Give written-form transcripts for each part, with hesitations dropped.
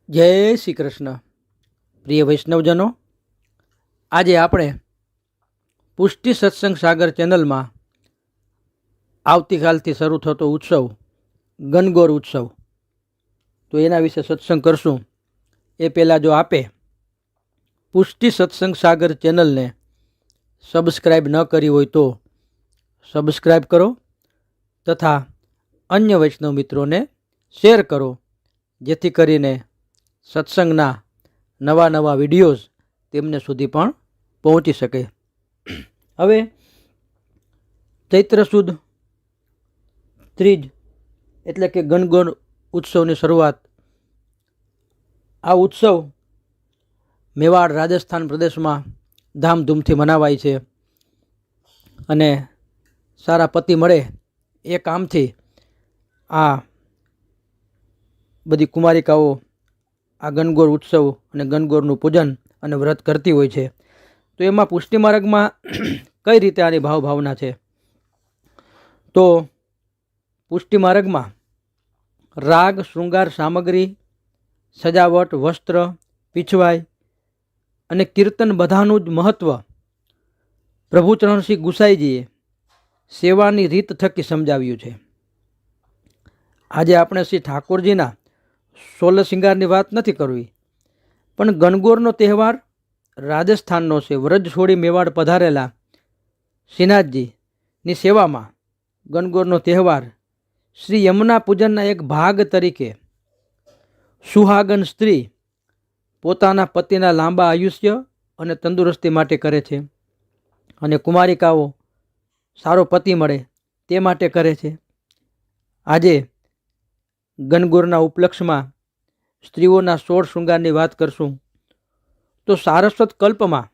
જય શ્રી કૃષ્ણ. પ્રિય વૈષ્ણવજનો, આજે આપણે પુષ્ટિ સત્સંગ સાગર ચેનલમાં આવતીકાલથી શરૂ થતો ઉત્સવ ગણગોર ઉત્સવ, તો એના વિશે સત્સંગ કરશું. એ પહેલાં જો આપે પુષ્ટિ સત્સંગ સાગર ચેનલને સબસ્ક્રાઈબ ન કરી હોય તો સબસ્ક્રાઈબ કરો તથા અન્ય વૈષ્ણવ મિત્રોને શેર કરો, જેથી કરીને સત્સંગના નવા નવા વિડીયોઝ તેમને સુધી પણ પહોંચી શકે. હવે ચૈત્ર સુદ ત્રીજ એટલે કે ગણગોર ઉત્સવની શરૂઆત. આ ઉત્સવ મેવાડ રાજસ્થાન પ્રદેશમાં ધામધૂમથી મનાવાય છે અને સારા પતિ મળે એ કામથી આ બધી કુમારિકાઓ આ ગણગોર ઉત્સવ અને ગણગોરનું પૂજન અને વ્રત કરતી હોય છે. તો એમાં પુષ્ટિ માર્ગમાં કઈ રીતે આની ભાવના છે, તો પુષ્ટિ માર્ગમાં રાગ, શૃંગાર સામગ્રી, સજાવટ, વસ્ત્ર, પીછવાઈ અને કીર્તન બધાનું જ મહત્ત્વ પ્રભુચરણ શ્રી ગુસાઈજીએ સેવાની રીત થકી સમજાવ્યું છે. આજે આપણે શ્રી ઠાકોરજીના 16 શિંગારની વાત નથી કરવી, પણ ગણગોરનો તહેવાર રાજસ્થાનનો છે. વ્રજ છોડી મેવાડ પધારેલા શ્રીનાથજીની સેવામાં ગણગોરનો તહેવાર શ્રી યમુના પૂજનના એક ભાગ તરીકે સુહાગન સ્ત્રી પોતાના પતિના લાંબા આયુષ્ય અને તંદુરસ્તી માટે કરે છે, અને કુમારિકાઓ સારો પતિ મળે તે માટે કરે છે. આજે ગણગોરના ઉપલક્ષમાં સ્ત્રીઓના 16 શૃંગારની વાત કરશું. તો સારસ્વત કલ્પમાં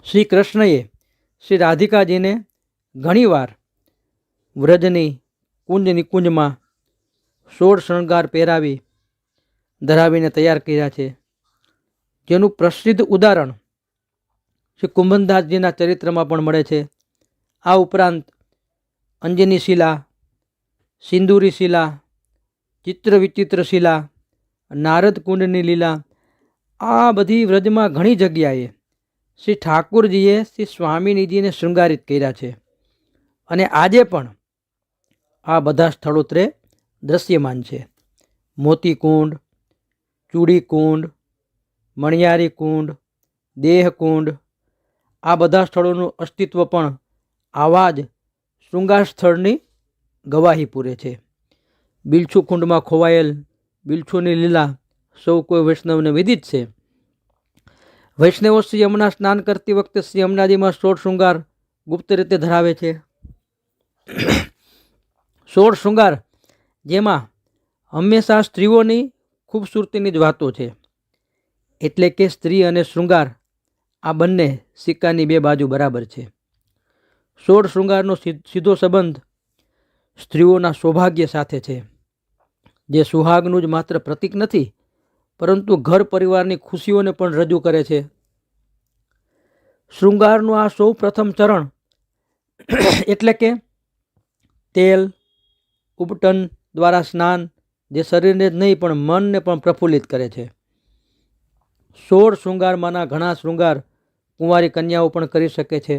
શ્રી કૃષ્ણએ શ્રી રાધિકાજીને ઘણીવાર વ્રજની કુંજ નિકુંજમાં 16 શૃંગાર પહેરાવી ધરાવીને તૈયાર કર્યા છે, જેનું પ્રસિદ્ધ ઉદાહરણ શ્રી કુંભનદાસજીના ચરિત્રમાં પણ મળે છે. આ ઉપરાંત અંજની શિલા, સિંદૂરી શિલા, ચિત્ર વિચિત્ર શિલા, નારદ કુંડની લીલા, આ બધી વ્રજમાં ઘણી જગ્યાએ શ્રી ઠાકુરજીએ શ્રી સ્વામિનીજીને શૃંગારિત કર્યા છે, અને આજે પણ આ બધા સ્થળોત્રે દ્રશ્યમાન છે. મોતી કુંડ, ચૂડી કુંડ, મણિયારી કુંડ, દેહ કુંડ, આ બધા સ્થળોનું અસ્તિત્વ પણ આવા જ શૃંગાર સ્થળની ગવાહી પૂરે છે. બિલછુ કુંડમાં ખોવાયેલ બિલછુની લીલા સૌ કોઈ વૈષ્ણવને વિદિત છે. વૈષ્ણવો શ્રી યમુના સ્નાન કરતી વખતે શ્રી યમુનાજીમાં 16 શૃંગાર ગુપ્ત રીતે ધરાવે છે. 16 શૃંગાર જેમાં હંમેશા સ્ત્રીઓની ખૂબસૂરતીની જ વાતો છે, એટલે કે સ્ત્રી અને શૃંગાર આ બંને સિક્કાની બે બાજુ બરાબર છે. 16 શૃંગારનો સીધો સંબંધ સ્ત્રીઓના સૌભાગ્ય સાથે છે, જે સુહાગનું જ માત્ર પ્રતીક નથી, પરંતુ ઘર પરિવારની ખુશીઓને પણ રજૂ કરે છે. શૃંગારનું આ સૌ પ્રથમ ચરણ એટલે કે તેલ ઉપટન દ્વારા સ્નાન, જે શરીરને જ નહીં પણ મનને પણ પ્રફુલ્લિત કરે છે. 16 શૃંગારમાંના ઘણા શૃંગાર કુંવારી કન્યાઓ પણ કરી શકે છે.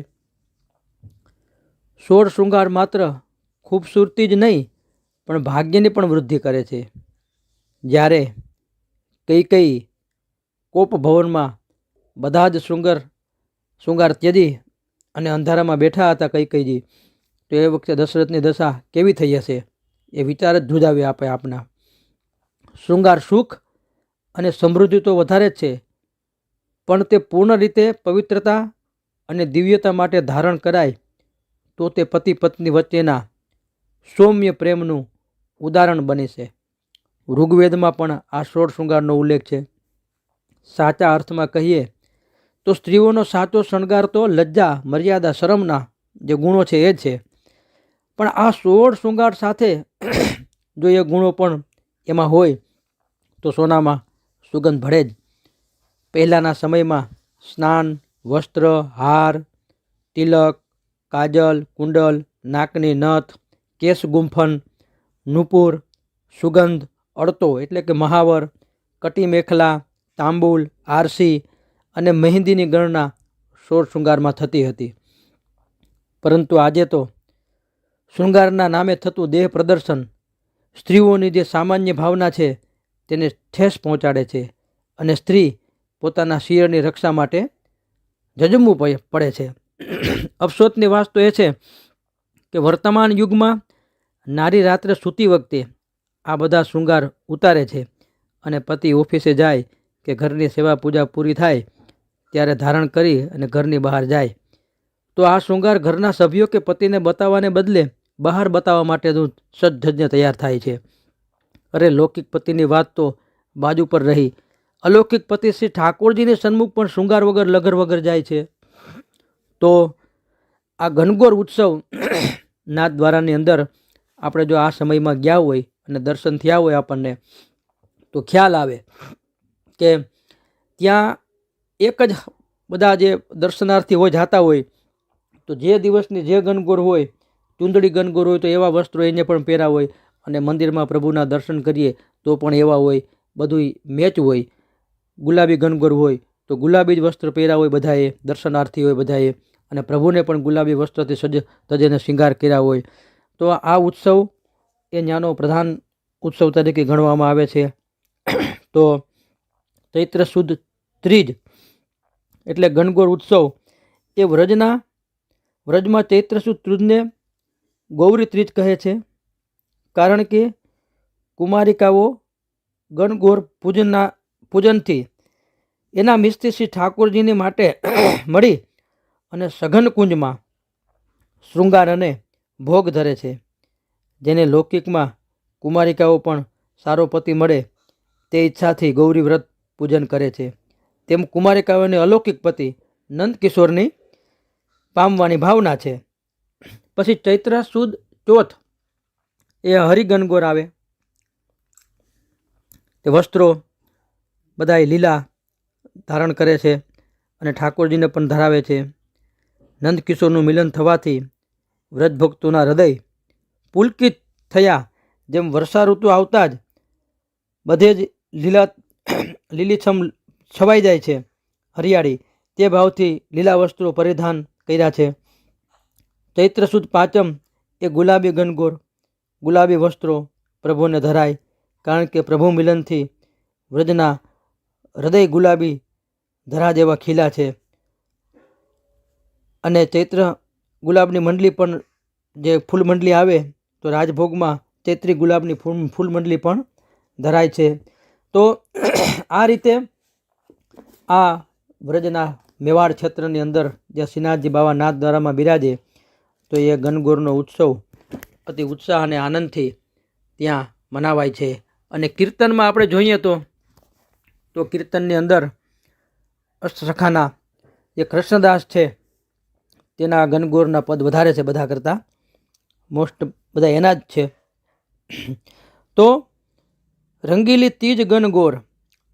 16 શૃંગાર માત્ર ખૂબસૂરતી જ નહીં પણ ભાગ્યની પણ વૃદ્ધિ કરે છે. જ્યારે કૈકેયી કોપ ભવનમાં બધા જ શૃંગાર ત્યજી અને અંધારામાં બેઠા હતા કૈકેયીજી, તો એ વખતે દશરથની દશા કેવી થઈ હશે એ વિચાર જ ધ્રુજાવી આપે આપના. શૃંગાર સુખ અને સમૃદ્ધિ તો વધારે જ છે, પણ તે પૂર્ણ રીતે પવિત્રતા અને દિવ્યતા માટે ધારણ કરાય તો તે પતિ પત્ની વચ્ચેના સૌમ્ય પ્રેમનું ઉદાહરણ બને છે. ઋગ્વેદમાં પણ આ 16 શૃંગારનો ઉલ્લેખ છે. સાચા અર્થમાં કહીએ તો સ્ત્રીઓનો સાચો શણગાર તો લજ્જા, મર્યાદા, શરમના જે ગુણો છે એ છે, પણ આ 16 શૃંગાર સાથે જો એ ગુણો પણ એમાં હોય તો સોનામાં સુગંધ ભળે જ. પહેલાંના સમયમાં સ્નાન, વસ્ત્ર, હાર, તિલક, કાજલ, કુંડલ, નાકની નથ, કેશ ગુંફન, નુપુર, સુગંધ, અડતો એટલે કે મહાવર, કટી મેખલા, તાંબુલ, આરસી અને મહેંદીની ગણના સોળ શૃંગારમાં થતી હતી. પરંતુ આજે તો શૃંગારના નામે થતું દેહ પ્રદર્શન સ્ત્રીઓની જે સામાન્ય ભાવના છે તેને ઠેસ પહોંચાડે છે અને સ્ત્રી પોતાના શિરની રક્ષા માટે જજમવું પડે છે. અફસોસની વાત તો એ છે કે વર્તમાન યુગમાં નારી રાત્રે સૂતી વખતે આ બધા શૃંગાર ઉતારે છે અને પતિ ઓફિસે જાય કે ઘરની સેવા પૂજા પૂરી થાય ત્યારે ધારણ કરી અને ઘરની બહાર જાય તો આ શૃંગાર ઘરના સભ્યો કે પતિને બતાવવાને બદલે બહાર બતાવવા માટે સજ્જને તૈયાર થાય છે. અરે લૌકિક પતિની વાત તો બાજુ પર રહી, અલૌકિક પતિ શ્રી ઠાકોરજીની સન્મુખ પણ શૃંગાર વગર લગર વગર જાય છે. તો આ ઘનઘોર ઉત્સવ નાથદ્વારાની અંદર આપણે જો આ સમયમાં ગયા હોય અને દર્શન થયા હોય આપણને તો ખ્યાલ આવે કે ત્યાં એક જ બધા જે દર્શનાર્થી હોય જતા હોય તો જે દિવસની જે ગણગોર હોય, ચૂંદડી ગણગોર હોય તો એવા વસ્ત્રો એને પણ પહેર્યા હોય અને મંદિરમાં પ્રભુના દર્શન કરીએ તો પણ એવા હોય, બધું મેચ હોય. ગુલાબી ગણગોર હોય તો ગુલાબી જ વસ્ત્ર પહેર્યા હોય બધાએ, દર્શનાર્થી હોય બધાએ, અને પ્રભુને પણ ગુલાબી વસ્ત્રથી સજેને શૃંગાર કર્યા હોય. તો આ ઉત્સવ એ ત્યાંનો પ્રધાન ઉત્સવ તરીકે ગણવામાં આવે છે. તો ચૈત્ર સુદ ત્રીજ એટલે ગણગોર ઉત્સવ એ વ્રજમાં ચૈત્ર સુદ ત્રીજને ગૌરી ત્રીજ કહે છે. કારણ કે કુમારિકાઓ ગણગોર પૂજનથી એના મિસ્ત્રી શ્રી ઠાકોરજીની માટે મળી અને સઘન કુંજમાં શૃંગાર અને ભોગ ધરે છે. જેને લૌકિકમાં કુમારિકાઓ પણ સારો પતિ મળે તે ઈચ્છાથી ગૌરી વ્રત પૂજન કરે છે, તેમ કુમારિકાઓને અલૌકિક પતિ નંદકિશોરની પામવાની ભાવના છે. પછી ચૈત્ર સુદ ચોથ એ હરિગણગોર આવે. તે વસ્ત્રો બધા લીલા ધારણ કરે છે અને ઠાકોરજીને પણ ધરાવે છે. નંદકિશોરનું મિલન થવાથી વ્રજભક્તોના હૃદય પુલકિત થયા. જેમ વર્ષા ઋતુ આવતા જ બધે જ લીલીછમ છવાઈ જાય છે, હરિયાળી, તે ભાવથી લીલા વસ્ત્રો પરિધાન કર્યા છે. ચૈત્ર સુદ પાંચમ એ ગુલાબી ગણગોર, ગુલાબી વસ્ત્રો પ્રભુને ધરાય. કારણ કે પ્રભુ મિલનથી વ્રજના હૃદય ગુલાબી ધરા જેવા ખીલા છે. અને ચૈત્ર ગુલાબની મંડલી પણ જે ફૂલ મંડલી આવે તો રાજભોગમાં ચૈત્રી ગુલાબની ફૂલ મંડલી પણ ધરાય છે. તો આ રીતે આ વ્રજના મેવાડ ક્ષેત્રની અંદર જે શ્રીનાથજી બાવા નાથદ્વારામાં બિરાજે તો એ ગણગોરનો ઉત્સવ અતિ ઉત્સાહ અને આનંદથી ત્યાં મનાવાય છે. અને કીર્તનમાં આપણે જોઈએ તો કીર્તનની અંદર અષ્ટસખાના જે કૃષ્ણદાસ છે તેના ગણગોરના પદ વધારે છે, બધા કરતાં મોસ્ટ બધા એના જ છે. તો રંગીલી તીજ ગણગોર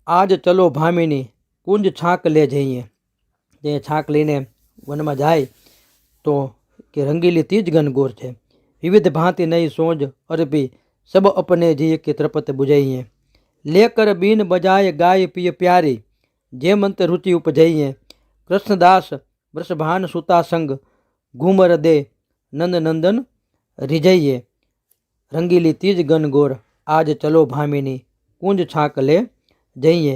આજ ચલો ભામિની કુંજ છાંક લે જઈએ. જે છાંક લઈને વનમાં જાય તો કે રંગીલી તીજ ગણગોર છે. વિવિધ ભાંતિ નઈ સોજ અરબી સબ અપને જીએ કે ત્રપત બુझाइए. લેકર બીન બજાય ગાય પિય પ્યારી જે મંત रुचि उपजइए. કૃષ્ણદાસ વૃષભાન સુતા સંગ ઘુમર દે નંદ નંદન રીજઈએ. રંગીલી તીજ ગણગોર આજ ચલો ભામિની કુંજ છાંક લે જઈએ.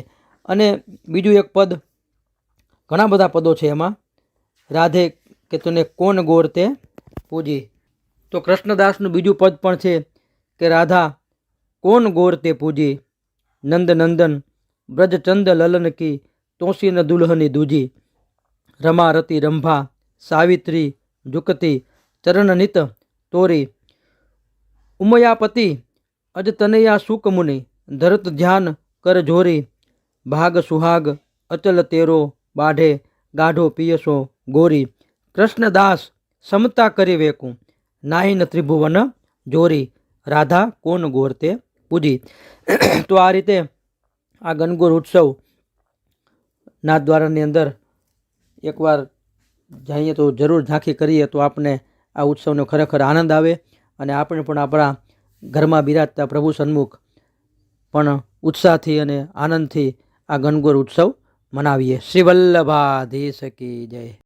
અને બીજું એક પદ, ઘણા બધા પદો છે એમાં, રાધે કે તને કોણ ગોર તે પૂજી. તો કૃષ્ણદાસનું બીજું પદ પણ છે કે રાધા કોણ ગોર તે પૂજી. નંદ નંદન બ્રજચંદ લલન કી તોસી ન દુલ્હની દૂજી. રમા રતિ રંભા સાવિત્રી ઝુકતી ચરણ નિત તોરી. ઉમયાપતિ અજ તનયા સુક મુનિ ધરત ધ્યાન કર જોરી. ભાગ સુહાગ અચલ તેરો બાઢે ગાઢો પિયસો ગોરી. કૃષ્ણદાસ સમતા કરી વેકું નાહિન ત્રિભુવન જોરી. રાધા કોણ ગોર તે પૂજી. તો આ રીતે આ ગણગોર ઉત્સવ નાથદ્વારાની અંદર એકવાર જઈએ તો જરૂર ઝાંખી કરીએ તો આપણે આ ઉત્સવનો ખરેખર આનંદ આવે અને આપણે પણ આપણા ઘરમાં બિરાજતા પ્રભુ સન્મુખ પણ ઉત્સાહથી અને આનંદથી આ ગણગોર ઉત્સવ મનાવીએ. શ્રી વલ્લભાધીશ કી જય.